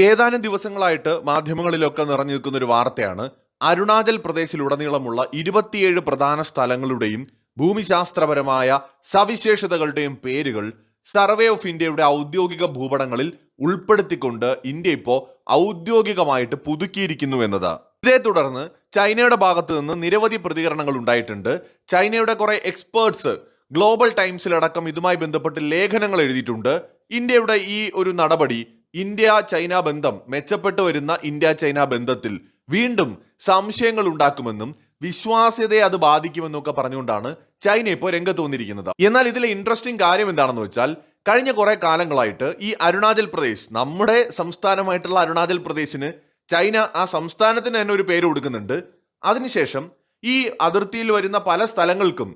ഏതാനും ദിവസങ്ങളായിട്ട് മാധ്യമങ്ങളിലൊക്കെ നിറഞ്ഞു നിൽക്കുന്ന ഒരു വാർത്തയാണ് അരുണാചൽ പ്രദേശിലുടനീളമുള്ള 27 പ്രധാന സ്ഥലങ്ങളുടെയും ഭൂമിശാസ്ത്രപരമായ സവിശേഷതകളുടെയും പേരുകൾ സർവേ ഓഫ് ഇന്ത്യയുടെ ഔദ്യോഗിക ഭൂപടങ്ങളിൽ ഉൾപ്പെടുത്തിക്കൊണ്ട് ഇന്ത്യ ഇപ്പോൾ ഔദ്യോഗികമായിട്ട് പുതുക്കിയിരിക്കുന്നു എന്നത്. ഇതേ തുടർന്ന് ചൈനയുടെ ഭാഗത്ത് നിന്ന് നിരവധി പ്രതികരണങ്ങൾ ഉണ്ടായിട്ടുണ്ട്. ചൈനയുടെ കുറെ എക്സ്പേർട്സ് ഗ്ലോബൽ ടൈംസിലടക്കം ഇതുമായി ബന്ധപ്പെട്ട് ലേഖനങ്ങൾ എഴുതിയിട്ടുണ്ട്. ഇന്ത്യയുടെ ഈ ഒരു നടപടി ഇന്ത്യ ചൈന ബന്ധം മെച്ചപ്പെട്ടു വരുന്ന ഇന്ത്യ ചൈന ബന്ധത്തിൽ വീണ്ടും സംശയങ്ങൾ ഉണ്ടാക്കുമെന്നും വിശ്വാസ്യതയെ അത് ബാധിക്കുമെന്നും ഒക്കെ പറഞ്ഞുകൊണ്ടാണ് ചൈന ഇപ്പോൾ രംഗത്ത് വന്നിരിക്കുന്നത്. എന്നാൽ ഇതിലെ ഇൻട്രസ്റ്റിംഗ് കാര്യം എന്താണെന്ന് വെച്ചാൽ കഴിഞ്ഞ കുറെ കാലങ്ങളായിട്ട് ഈ അരുണാചൽ പ്രദേശ്, നമ്മുടെ സംസ്ഥാനമായിട്ടുള്ള അരുണാചൽ പ്രദേശിന് ചൈന ആ സംസ്ഥാനത്തിന് തന്നെ ഒരു പേര് കൊടുക്കുന്നുണ്ട്. അതിനുശേഷം ഈ അതിർത്തിയിൽ വരുന്ന പല സ്ഥലങ്ങൾക്കും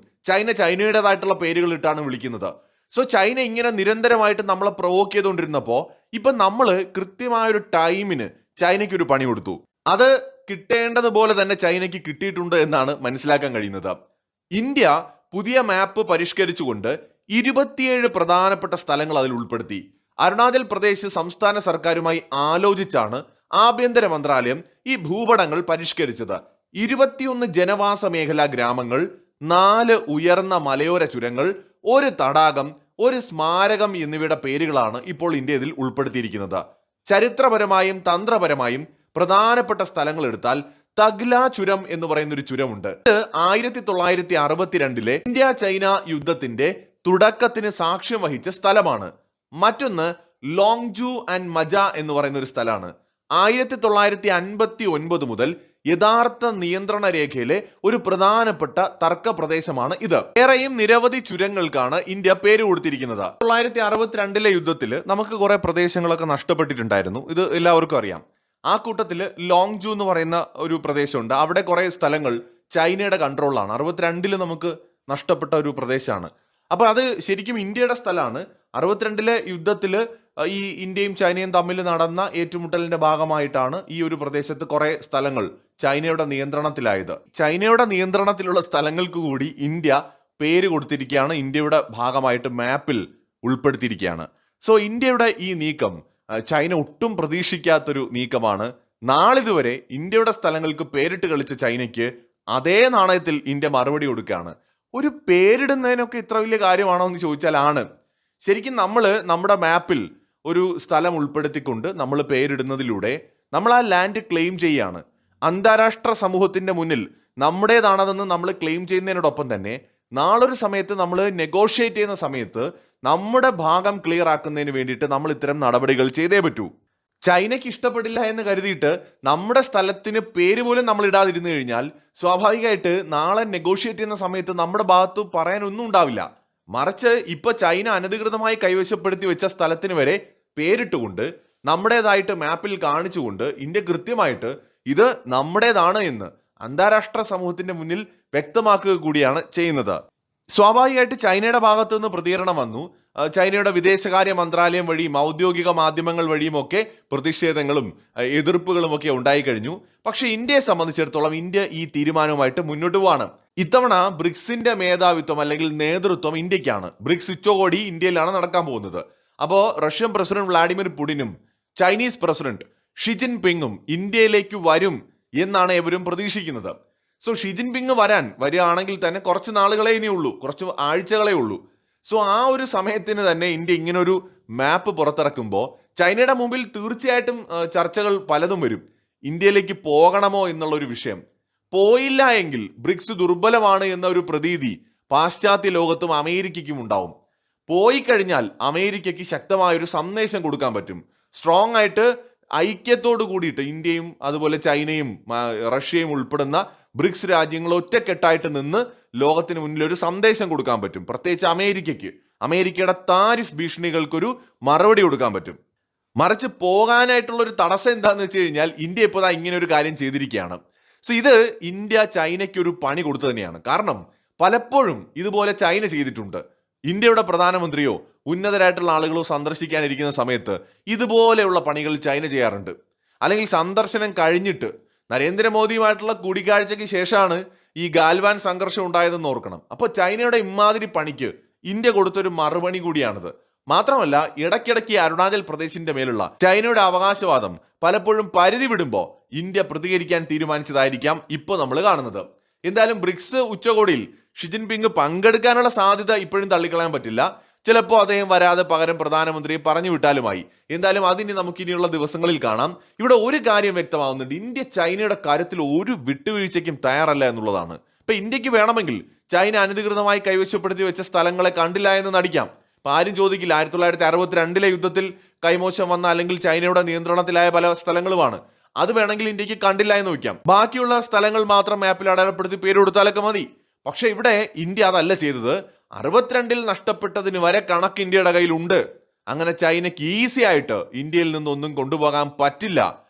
ചൈനയുടേതായിട്ടുള്ള പേരുകൾ ഇട്ടാണ് വിളിക്കുന്നത്. സോ ചൈന ഇങ്ങനെ നിരന്തരമായിട്ട് നമ്മളെ പ്രൊവോക്ക് ചെയ്തുകൊണ്ടിരുന്നപ്പോൾ ഇപ്പൊ നമ്മൾ കൃത്യമായൊരു ടൈമിന് ചൈനയ്ക്ക് ഒരു പണി കൊടുത്തു. അത് കിട്ടേണ്ടതുപോലെ തന്നെ ചൈനയ്ക്ക് കിട്ടിയിട്ടുണ്ട് എന്നാണ് മനസ്സിലാക്കാൻ കഴിയുന്നത്. ഇന്ത്യ പുതിയ മാപ്പ് പരിഷ്കരിച്ചുകൊണ്ട് 27 പ്രധാനപ്പെട്ട സ്ഥലങ്ങൾ അതിൽ ഉൾപ്പെടുത്തി. അരുണാചൽ പ്രദേശ് സംസ്ഥാന സർക്കാരുമായി ആലോചിച്ചാണ് ആഭ്യന്തര മന്ത്രാലയം ഈ ഭൂപടങ്ങൾ പരിഷ്കരിച്ചത്. 21 ജനവാസ മേഖലാ ഗ്രാമങ്ങൾ, 4 ഉയർന്ന മലയോര ചുരങ്ങൾ, ഒരു തടാകം, ഒരു സ്മാരകം എന്നിവയുടെ പേരുകളാണ് ഇപ്പോൾ ഇന്ത്യ ഇതിൽ ഉൾപ്പെടുത്തിയിരിക്കുന്നത്. ചരിത്രപരമായും തന്ത്രപരമായും പ്രധാനപ്പെട്ട സ്ഥലങ്ങൾ എടുത്താൽ തഗ്ല ചുരം എന്ന് പറയുന്ന ഒരു ചുരമുണ്ട്. ഇത് 1962 ഇന്ത്യ ചൈന യുദ്ധത്തിന്റെ തുടക്കത്തിന് സാക്ഷ്യം വഹിച്ച സ്ഥലമാണ്. മറ്റൊന്ന് ലോങ്ജു ആൻഡ് മജ എന്ന് പറയുന്ന ഒരു സ്ഥലമാണ്. 1959 മുതൽ യഥാർത്ഥ നിയന്ത്രണ രേഖയിലെ ഒരു പ്രധാനപ്പെട്ട തർക്ക പ്രദേശമാണ് ഇത്. ഏറെയും നിരവധി ചുരങ്ങൾക്കാണ് ഇന്ത്യ പേര് കൊടുത്തിരിക്കുന്നത്. 1962 യുദ്ധത്തിൽ നമുക്ക് കുറെ പ്രദേശങ്ങളൊക്കെ നഷ്ടപ്പെട്ടിട്ടുണ്ടായിരുന്നു. ഇത് എല്ലാവർക്കും അറിയാം. ആ കൂട്ടത്തിൽ ലോങ്ജു എന്ന് പറയുന്ന ഒരു പ്രദേശമുണ്ട്. അവിടെ കുറെ സ്ഥലങ്ങൾ ചൈനയുടെ കൺട്രോളിലാണ്. 62 നമുക്ക് നഷ്ടപ്പെട്ട ഒരു പ്രദേശമാണ്. അപ്പൊ അത് ശരിക്കും ഇന്ത്യയുടെ സ്ഥലമാണ്. 62 യുദ്ധത്തിൽ ഈ ഇന്ത്യയും ചൈനയും തമ്മിൽ നടന്ന ഏറ്റുമുട്ടലിന്റെ ഭാഗമായിട്ടാണ് ഈ ഒരു പ്രദേശത്ത് കുറെ സ്ഥലങ്ങൾ ചൈനയുടെ നിയന്ത്രണത്തിലായത്. ചൈനയുടെ നിയന്ത്രണത്തിലുള്ള സ്ഥലങ്ങൾക്ക് കൂടി ഇന്ത്യ പേര് കൊടുത്തിരിക്കുകയാണ്. ഇന്ത്യയുടെ ഭാഗമായിട്ട് മാപ്പിൽ ഉൾപ്പെടുത്തിയിരിക്കുകയാണ്. സോ ഇന്ത്യയുടെ ഈ നീക്കം ചൈന ഒട്ടും പ്രതീക്ഷിക്കാത്തൊരു നീക്കമാണ്. നാളിതുവരെ ഇന്ത്യയുടെ സ്ഥലങ്ങൾക്ക് പേരിട്ട് കളിച്ച ചൈനയ്ക്ക് അതേ നാണയത്തിൽ ഇന്ത്യ മറുപടി കൊടുക്കുകയാണ്. ഒരു പേരിടുന്നതിനൊക്കെ ഇത്ര വലിയ കാര്യമാണോ എന്ന് ചോദിച്ചാൽ ആണ്. ശരിക്കും നമ്മൾ നമ്മുടെ മാപ്പിൽ ഒരു സ്ഥലം ഉൾപ്പെടുത്തിക്കൊണ്ട് നമ്മൾ പേരിടുന്നതിലൂടെ നമ്മൾ ആ ലാൻഡ് ക്ലെയിം ചെയ്യാണ്. അന്താരാഷ്ട്ര സമൂഹത്തിന്റെ മുന്നിൽ നമ്മുടേതാണതെന്ന് നമ്മൾ ക്ലെയിം ചെയ്യുന്നതിനോടൊപ്പം തന്നെ നാളൊരു സമയത്ത് നമ്മൾ നെഗോഷിയേറ്റ് ചെയ്യുന്ന സമയത്ത് നമ്മുടെ ഭാഗം ക്ലിയർ ആക്കുന്നതിന് വേണ്ടിയിട്ട് നമ്മൾ ഇത്തരം നടപടികൾ ചെയ്തേ പറ്റൂ. ചൈനയ്ക്ക് ഇഷ്ടപ്പെടില്ല എന്ന് കരുതിയിട്ട് നമ്മുടെ സ്ഥലത്തിന് പേര് പോലും നമ്മൾ ഇടാതിരുന്നു കഴിഞ്ഞാൽ സ്വാഭാവികമായിട്ട് നാളെ നെഗോഷിയേറ്റ് ചെയ്യുന്ന സമയത്ത് നമ്മുടെ ഭാഗത്ത് പറയാനൊന്നും ഉണ്ടാവില്ല. മറിച്ച് ഇപ്പൊ ചൈന അനധികൃതമായി കൈവശപ്പെടുത്തി വെച്ച സ്ഥലത്തിന് വരെ പേരിട്ടുകൊണ്ട് നമ്മുടേതായിട്ട് മാപ്പിൽ കാണിച്ചുകൊണ്ട് ഇന്ത്യ കൃത്യമായിട്ട് ഇത് നമ്മുടേതാണ് എന്ന് അന്താരാഷ്ട്ര സമൂഹത്തിന്റെ മുന്നിൽ വ്യക്തമാക്കുക കൂടിയാണ് ചെയ്യുന്നത്. സ്വാഭാവികമായിട്ട് ചൈനയുടെ ഭാഗത്തു നിന്ന് പ്രതികരണം വന്നു. ചൈനയുടെ വിദേശകാര്യ മന്ത്രാലയം വഴിയും ഔദ്യോഗിക മാധ്യമങ്ങൾ വഴിയും ഒക്കെ പ്രതിഷേധങ്ങളും എതിർപ്പുകളും ഒക്കെ ഉണ്ടായി കഴിഞ്ഞു. പക്ഷെ ഇന്ത്യയെ സംബന്ധിച്ചിടത്തോളം ഇന്ത്യ ഈ തീരുമാനവുമായിട്ട് മുന്നോട്ട് പോവാണ്. ഇത്തവണ ബ്രിക്സിന്റെ മേധാവിത്വം അല്ലെങ്കിൽ നേതൃത്വം ഇന്ത്യക്കാണ്. ബ്രിക്സ് ഉച്ചകോടി ഇന്ത്യയിലാണ് നടക്കാൻ പോകുന്നത്. അപ്പോൾ റഷ്യൻ പ്രസിഡന്റ് വ്ളാഡിമിർ പുടിനും ചൈനീസ് പ്രസിഡന്റ് ഷി ജിൻപിങ്ങും ഇന്ത്യയിലേക്ക് വരും എന്നാണ് ഏവരും പ്രതീക്ഷിക്കുന്നത്. സോ ഷി ജിൻപിങ് വരികയാണെങ്കിൽ തന്നെ കുറച്ച് നാളുകളെ ഇനിയുള്ളൂ, കുറച്ച് ആഴ്ചകളെ ഉള്ളൂ. സോ ആ ഒരു സമയത്തിന് തന്നെ ഇന്ത്യ ഇങ്ങനൊരു മാപ്പ് പുറത്തിറക്കുമ്പോൾ ചൈനയുടെ മുമ്പിൽ തീർച്ചയായിട്ടും ചർച്ചകൾ പലതും വരും. ഇന്ത്യയിലേക്ക് പോകണമോ എന്നുള്ളൊരു വിഷയം. പോയില്ല എങ്കിൽ ബ്രിക്സ് ദുർബലമാണ് എന്ന ഒരു പ്രതീതി പാശ്ചാത്യ ലോകത്തും അമേരിക്കയ്ക്കും ഉണ്ടാവും. പോയി കഴിഞ്ഞാൽ അമേരിക്കയ്ക്ക് ശക്തമായൊരു സന്ദേശം കൊടുക്കാൻ പറ്റും. സ്ട്രോങ് ആയിട്ട് ഐക്യത്തോട് കൂടിയിട്ട് ഇന്ത്യയും അതുപോലെ ചൈനയും റഷ്യയും ഉൾപ്പെടുന്ന ബ്രിക്സ് രാജ്യങ്ങൾ ഒറ്റക്കെട്ടായിട്ട് നിന്ന് ലോകത്തിന് മുന്നിൽ ഒരു സന്ദേശം കൊടുക്കാൻ പറ്റും. പ്രത്യേകിച്ച് അമേരിക്കയുടെ താരിഫ് ഭീഷണികൾക്കൊരു മറുപടി കൊടുക്കാൻ പറ്റും. മറിച്ച് പോകാനായിട്ടുള്ള ഒരു തടസ്സം എന്താണെന്ന് വെച്ച് കഴിഞ്ഞാൽ ഇന്ത്യ ഇപ്പോൾ ഇങ്ങനെ ഒരു കാര്യം ചെയ്തിരിക്കുകയാണ്. സോ ഇത് ഇന്ത്യ ചൈനയ്ക്ക് ഒരു പണി കൊടുത്തു തന്നെയാണ്. കാരണം പലപ്പോഴും ഇതുപോലെ ചൈന ചെയ്തിട്ടുണ്ട്. ഇന്ത്യയുടെ പ്രധാനമന്ത്രിയോ ഉന്നതരായിട്ടുള്ള ആളുകളോ സന്ദർശിക്കാനിരിക്കുന്ന സമയത്ത് ഇതുപോലെയുള്ള പണികൾ ചൈന ചെയ്യാറുണ്ട്. അല്ലെങ്കിൽ സന്ദർശനം കഴിഞ്ഞിട്ട് നരേന്ദ്രമോദിയുമായിട്ടുള്ള കൂടിക്കാഴ്ചയ്ക്ക് ശേഷമാണ് ഈ ഗാൽവാൻ സംഘർഷം ഉണ്ടായതെന്ന് ഓർക്കണം. അപ്പോൾ ചൈനയുടെ ഇമാതിരി പണിക്ക് ഇന്ത്യ കൊടുത്തൊരു മറുപടി കൂടിയാണിത്. മാത്രമല്ല ഇടയ്ക്കിടയ്ക്ക് അരുണാചൽ പ്രദേശിന്റെ മേലുള്ള ചൈനയുടെ അവകാശവാദം പലപ്പോഴും പരിധി വിടുമ്പോൾ ഇന്ത്യ പ്രതികരിക്കാൻ തീരുമാനിച്ചതായിരിക്കാം ഇപ്പോൾ നമ്മൾ കാണുന്നത്. എന്തായാലും ബ്രിക്സ് ഉച്ചകോടിയിൽ ഷി ജിൻപിങ് പങ്കെടുക്കാനുള്ള സാധ്യത ഇപ്പോഴും തള്ളിക്കളയാൻ പറ്റില്ല. ചിലപ്പോൾ അദ്ദേഹം വരാതെ പകരം പ്രധാനമന്ത്രിയെ പറഞ്ഞു വിട്ടാലുമായി. എന്തായാലും അതിന് നമുക്കിനിയുള്ള ദിവസങ്ങളിൽ കാണാം. ഇവിടെ ഒരു കാര്യം വ്യക്തമാവുന്നുണ്ട്, ഇന്ത്യ ചൈനയുടെ കാര്യത്തിൽ ഒരു വിട്ടുവീഴ്ചയ്ക്കും തയ്യാറല്ല എന്നുള്ളതാണ്. ഇപ്പൊ ഇന്ത്യക്ക് വേണമെങ്കിൽ ചൈന അനധികൃതമായി കൈവശപ്പെടുത്തി വെച്ച സ്ഥലങ്ങളെ കണ്ടില്ല എന്ന് നടിക്കാം. അപ്പൊ ആരും ചോദിക്കില്ല 1962 യുദ്ധത്തിൽ കൈമോശം വന്ന അല്ലെങ്കിൽ ചൈനയുടെ നിയന്ത്രണത്തിലായ പല സ്ഥലങ്ങളുമാണ്. അത് വേണമെങ്കിൽ ഇന്ത്യക്ക് കണ്ടില്ല എന്ന് വയ്ക്കാം. ബാക്കിയുള്ള സ്ഥലങ്ങൾ മാത്രം മാപ്പിൽ അടയാളപ്പെടുത്തി പേര് കൊടുത്താലൊക്കെ മതി. പക്ഷെ ഇവിടെ ഇന്ത്യ അതല്ല ചെയ്തത്. 62 നഷ്ടപ്പെട്ടതിന് വരെ കണക്ക് ഇന്ത്യയുടെ കയ്യിലുണ്ട്. അങ്ങനെ ചൈനയ്ക്ക് ഈസി ആയിട്ട് ഇന്ത്യയിൽ നിന്നൊന്നും കൊണ്ടുപോകാൻ പറ്റില്ല.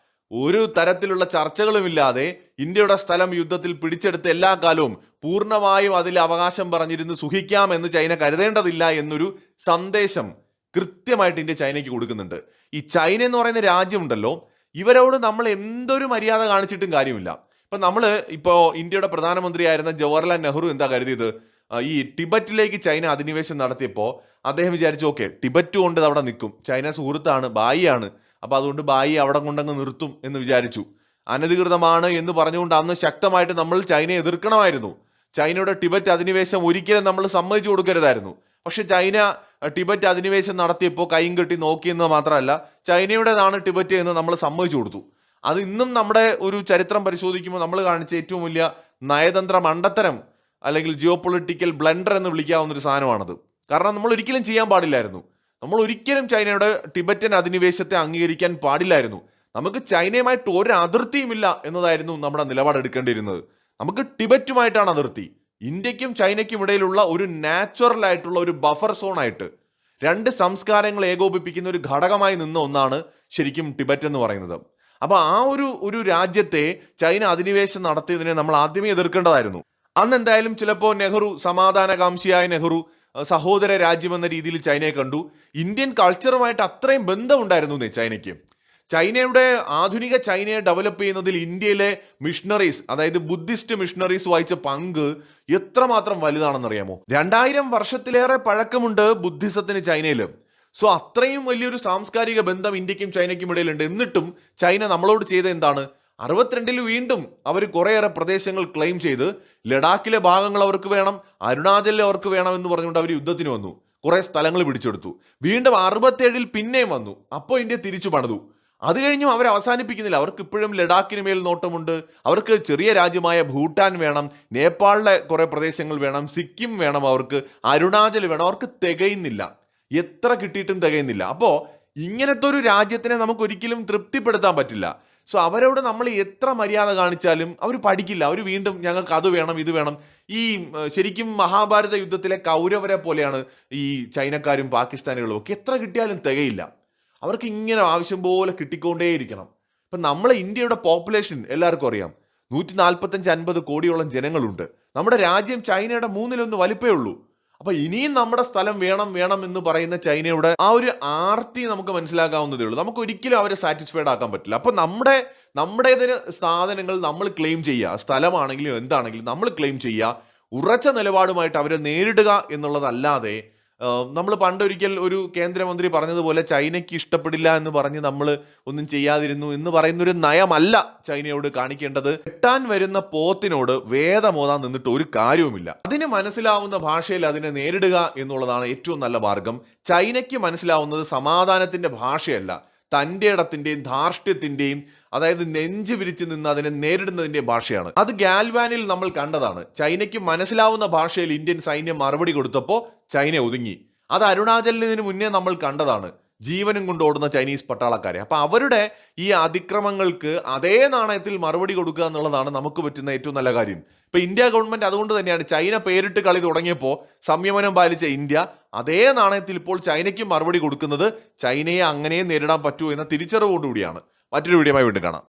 ഒരു തരത്തിലുള്ള ചർച്ചകളുമില്ലാതെ ഇന്ത്യയുടെ സ്ഥലം യുദ്ധത്തിൽ പിടിച്ചെടുത്ത എല്ലാ കാലവും പൂർണ്ണമായും അതിൽ അവകാശം പറഞ്ഞിരുന്ന് സുഖിക്കാം എന്ന് ചൈന കരുതേണ്ടതില്ല എന്നൊരു സന്ദേശം കൃത്യമായിട്ട് ഇന്ത്യ ചൈനയ്ക്ക് കൊടുക്കുന്നുണ്ട്. ഈ ചൈന എന്ന് പറയുന്ന രാജ്യമുണ്ടല്ലോ, ഇവരോട് നമ്മൾ എന്തൊരു മര്യാദ കാണിച്ചിട്ടും കാര്യമില്ല. ഇപ്പോൾ ഇന്ത്യയുടെ പ്രധാനമന്ത്രിയായിരുന്ന ജവഹർലാൽ നെഹ്റു എന്താ കരുതിയത്? ഈ ടിബറ്റിലേക്ക് ചൈന അധിനിവേശം നടത്തിയപ്പോൾ അദ്ദേഹം വിചാരിച്ചു, ഓക്കെ ടിബറ്റ് കൊണ്ട് അവിടെ നിൽക്കും, ചൈന സുഹൃത്താണ്, ബായിയാണ്, അപ്പൊ അതുകൊണ്ട് ബായി അവിടെ കൊണ്ടങ്ങ് നിർത്തും എന്ന് വിചാരിച്ചു. അനധികൃതമാണ് എന്ന് പറഞ്ഞുകൊണ്ട് അന്ന് ശക്തമായിട്ട് നമ്മൾ ചൈനയെ എതിർക്കണമായിരുന്നു. ചൈനയുടെ ടിബറ്റ് അധിനിവേശം ഒരിക്കലും നമ്മൾ സമ്മതിച്ചു കൊടുക്കരുതായിരുന്നു. പക്ഷെ ചൈന ടിബറ്റ് അധിനിവേശം നടത്തിയപ്പോൾ കൈയും കെട്ടി നോക്കിയെന്ന് മാത്രമല്ല, ചൈനയുടേതാണ് ടിബറ്റ് എന്ന് നമ്മൾ സമ്മതിച്ചു കൊടുത്തു. അത് ഇന്നും നമ്മുടെ ഒരു ചരിത്രം പരിശോധിക്കുമ്പോൾ നമ്മൾ കാണിച്ച ഏറ്റവും വലിയ നയതന്ത്ര മണ്ടത്തരം അല്ലെങ്കിൽ ജിയോ പൊളിറ്റിക്കൽ ബ്ലണ്ടർ എന്ന് വിളിക്കാവുന്ന ഒരു സാധനമാണത്. കാരണം നമ്മൾ ഒരിക്കലും ചെയ്യാൻ പാടില്ലായിരുന്നു. നമ്മൾ ഒരിക്കലും ചൈനയുടെ ടിബറ്റൻ അധിനിവേശത്തെ അംഗീകരിക്കാൻ പാടില്ലായിരുന്നു. നമുക്ക് ചൈനയുമായിട്ട് ഒരു അതിർത്തിയുമില്ല എന്നതായിരുന്നു നമ്മുടെ നിലപാടെടുക്കേണ്ടിയിരുന്നത്. നമുക്ക് ടിബറ്റുമായിട്ടാണ് അതിർത്തി. ഇന്ത്യക്കും ചൈനയ്ക്കും ഇടയിലുള്ള ഒരു നാച്ചുറൽ ആയിട്ടുള്ള ഒരു ബഫർ സോൺ ആയിട്ട് രണ്ട് സംസ്കാരങ്ങൾ ഏകോപിപ്പിക്കുന്ന ഒരു ഘടകമായി നിന്ന ഒന്നാണ് ശരിക്കും ടിബറ്റ് എന്ന് പറയുന്നത്. അപ്പൊ ആ ഒരു രാജ്യത്തെ ചൈന അധിനിവേശം നടത്തിയതിനെ നമ്മൾ ആദ്യമേ എതിർക്കേണ്ടതായിരുന്നു. അന്ന് എന്തായാലും ചിലപ്പോൾ നെഹ്റു, സമാധാനകാംക്ഷിയായ നെഹ്റു, സഹോദര രാജ്യമെന്ന രീതിയിൽ ചൈനയെ കണ്ടു. ഇന്ത്യൻ കൾച്ചറുമായിട്ട് അത്രയും ബന്ധമുണ്ടായിരുന്നു ചൈനയ്ക്ക്. ചൈനയുടെ ആധുനിക ചൈനയെ ഡെവലപ്പ് ചെയ്യുന്നതിൽ ഇന്ത്യയിലെ മിഷണറീസ്, അതായത് ബുദ്ധിസ്റ്റ് മിഷണറീസ് വഹിച്ച പങ്ക് എത്രമാത്രം വലുതാണെന്നറിയാമോ? 2000 വർഷത്തിലേറെ പഴക്കമുണ്ട് ബുദ്ധിസത്തിന് ചൈനയിൽ. സോ അത്രയും വലിയൊരു സാംസ്കാരിക ബന്ധം ഇന്ത്യക്കും ചൈനയ്ക്കും ഇടയിലുണ്ട്. എന്നിട്ടും ചൈന നമ്മളോട് ചെയ്ത എന്താണ്? 62 വീണ്ടും അവർ കുറേയേറെ പ്രദേശങ്ങൾ ക്ലെയിം ചെയ്ത് ലഡാക്കിലെ ഭാഗങ്ങൾ അവർക്ക് വേണം, അരുണാചലിൽ അവർക്ക് വേണം എന്ന് പറഞ്ഞുകൊണ്ട് അവർ യുദ്ധത്തിന് വന്നു. കുറെ സ്ഥലങ്ങൾ പിടിച്ചെടുത്തു. വീണ്ടും 67 പിന്നെയും വന്നു. അപ്പോൾ ഇന്ത്യ തിരിച്ചു പണിതു. അത് കഴിഞ്ഞും അവർ അവസാനിപ്പിക്കുന്നില്ല. അവർക്ക് ഇപ്പോഴും ലഡാക്കിന് മേൽ നോട്ടമുണ്ട്. അവർക്ക് ചെറിയ രാജ്യമായ ഭൂട്ടാൻ വേണം, നേപ്പാളിലെ കുറെ പ്രദേശങ്ങൾ വേണം, സിക്കിം വേണം, അവർക്ക് അരുണാചൽ വേണം. അവർക്ക് തികയുന്നില്ല. എത്ര കിട്ടിയിട്ടും തികയുന്നില്ല. അപ്പോൾ ഇങ്ങനത്തെ ഒരു രാജ്യത്തിനെ നമുക്ക് ഒരിക്കലും തൃപ്തിപ്പെടുത്താൻ പറ്റില്ല. സോ അവരോട് നമ്മൾ എത്ര മര്യാദ കാണിച്ചാലും അവർ പഠിക്കില്ല. അവർ വീണ്ടും ഞങ്ങൾക്ക് അത് വേണം, ഇത് വേണം. ശരിക്കും മഹാഭാരത യുദ്ധത്തിലെ കൗരവരെ പോലെയാണ് ഈ ചൈനക്കാരും പാകിസ്ഥാനികളും ഒക്കെ. എത്ര കിട്ടിയാലും തികയില്ല. അവർക്ക് ഇങ്ങനെ ആവശ്യം പോലെ കിട്ടിക്കൊണ്ടേയിരിക്കണം. ഇപ്പം നമ്മളെ ഇന്ത്യയുടെ പോപ്പുലേഷൻ എല്ലാവർക്കും അറിയാം, 145-150 കോടിയോളം ജനങ്ങളുണ്ട്. നമ്മുടെ രാജ്യം ചൈനയുടെ 1/3 വലിപ്പേ ഉള്ളൂ. അപ്പൊ ഇനിയും നമ്മുടെ സ്ഥലം വേണം വേണം എന്ന് പറയുന്ന ചൈനയുടെ ആ ഒരു ആർത്തി നമുക്ക് മനസ്സിലാക്കാവുന്നതേ ഉള്ളൂ. നമുക്ക് ഒരിക്കലും അവരെ സാറ്റിസ്ഫൈഡ് ആക്കാൻ പറ്റില്ല. അപ്പൊ നമ്മുടേതിന് സാധനങ്ങൾ നമ്മൾ ക്ലെയിം ചെയ്യുക, സ്ഥലമാണെങ്കിലും എന്താണെങ്കിലും നമ്മൾ ക്ലെയിം ചെയ്യുക, ഉറച്ച നിലപാടുമായിട്ട് അവരെ നേരിടുക എന്നുള്ളതല്ലാതെ നമ്മൾ പണ്ടൊരിക്കൽ ഒരു കേന്ദ്രമന്ത്രി പറഞ്ഞതുപോലെ ചൈനയ്ക്ക് ഇഷ്ടപ്പെടില്ല എന്ന് പറഞ്ഞ് നമ്മൾ ഒന്നും ചെയ്യാതിരുന്നു എന്ന് പറയുന്നൊരു നയമല്ല ചൈനയോട് കാണിക്കേണ്ടത്. വെട്ടാൻ വരുന്ന പോത്തിനോട് വേദമോതാൻ നിന്നിട്ട് ഒരു കാര്യവുമില്ല. അതിന് മനസ്സിലാവുന്ന ഭാഷയിൽ അതിനെ നേരിടുക എന്നുള്ളതാണ് ഏറ്റവും നല്ല മാർഗം. ചൈനയ്ക്ക് മനസ്സിലാവുന്നത് സമാധാനത്തിന്റെ ഭാഷയല്ല, തൻ്റെ ഇടത്തിന്റെയും ധാർഷ്ട്യത്തിന്റെയും, അതായത് നെഞ്ചു വിരിച്ച് നിന്ന് അതിനെ നേരിടുന്നതിന്റെ ഭാഷയാണ്. അത് ഗാൽവാനിൽ നമ്മൾ കണ്ടതാണ്. ചൈനയ്ക്ക് മനസ്സിലാവുന്ന ഭാഷയിൽ ഇന്ത്യൻ സൈന്യം മറുപടി കൊടുത്തപ്പോൾ ചൈന ഒതുങ്ങി. അത് അരുണാചലിന് മുന്നേ നമ്മൾ കണ്ടതാണ്, ജീവനും കൊണ്ട് ഓടുന്ന ചൈനീസ് പട്ടാളക്കാരെ. അപ്പൊ അവരുടെ ഈ അതിക്രമങ്ങൾക്ക് അതേ നാണയത്തിൽ മറുപടി കൊടുക്കുക എന്നുള്ളതാണ് നമുക്ക് പറ്റുന്ന ഏറ്റവും നല്ല കാര്യം. ഇപ്പൊ ഇന്ത്യ ഗവൺമെന്റ് അതുകൊണ്ട് തന്നെയാണ് ചൈന പേരിട്ട് കളി തുടങ്ങിയപ്പോൾ സംയമനം പാലിച്ച ഇന്ത്യ അതേ നാണയത്തിൽ ഇപ്പോൾ ചൈനയ്ക്ക് മറുപടി കൊടുക്കുന്നത്. ചൈനയെ അങ്ങനെ നേരിടാൻ പറ്റൂ എന്ന തിരിച്ചറിവോടുകൂടിയാണ്. മറ്റൊരു വീഡിയോയുമായി വീണ്ടും കാണാം.